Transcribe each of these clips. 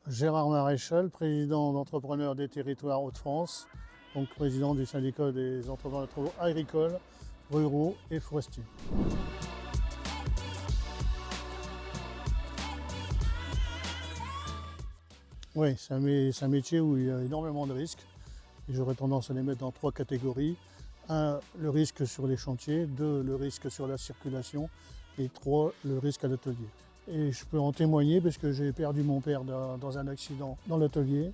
Gérard Maréchal, président d'Entrepreneurs des Territoires Hauts-de-France, donc président du syndicat des entrepreneurs agricoles, ruraux et forestiers. Oui, c'est un métier où il y a énormément de risques et j'aurais tendance à les mettre dans 3 catégories. 1, le risque sur les chantiers, 2, le risque sur la circulation et 3, le risque à l'atelier. Et je peux en témoigner parce que j'ai perdu mon père dans un accident dans l'atelier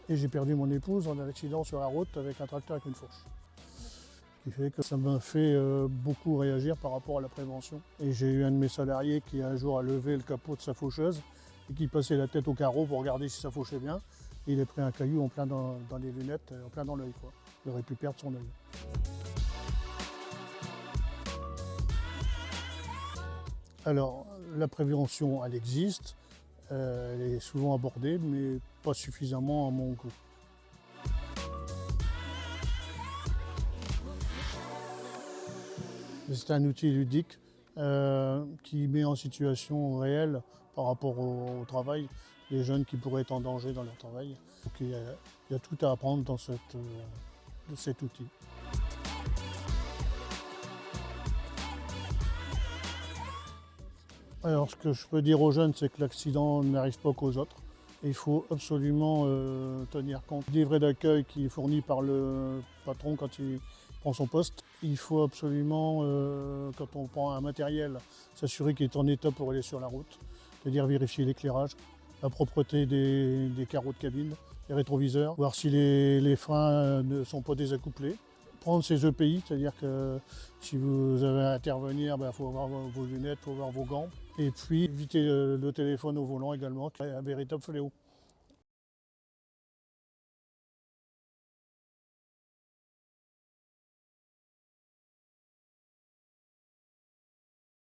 et j'ai perdu mon épouse dans un accident sur la route avec un tracteur avec une fourche. Ce qui fait que ça m'a fait beaucoup réagir par rapport à la prévention. Et j'ai eu un de mes salariés qui un jour a levé le capot de sa faucheuse et qui passait la tête au carreau pour regarder si ça fauchait bien. Et il a pris un caillou en plein dans les lunettes, en plein dans l'œil, quoi. Il aurait pu perdre son œil. Alors, la prévention, elle existe, elle est souvent abordée, mais pas suffisamment à mon goût. C'est un outil ludique qui met en situation réelle par rapport au travail les jeunes qui pourraient être en danger dans leur travail. Donc, il y a tout à apprendre dans cet outil. Alors, ce que je peux dire aux jeunes, c'est que l'accident n'arrive pas qu'aux autres. Il faut absolument tenir compte des livret d'accueil qui est fourni par le patron quand il prend son poste. Il faut absolument, quand on prend un matériel, s'assurer qu'il est en état pour aller sur la route. C'est-à-dire vérifier l'éclairage, la propreté des carreaux de cabine, les rétroviseurs, voir si les freins ne sont pas désaccouplés. Prendre ses EPI, c'est-à-dire que si vous avez à intervenir, il faut avoir vos lunettes, il faut avoir vos gants. Et puis éviter le téléphone au volant également, qui est un véritable fléau.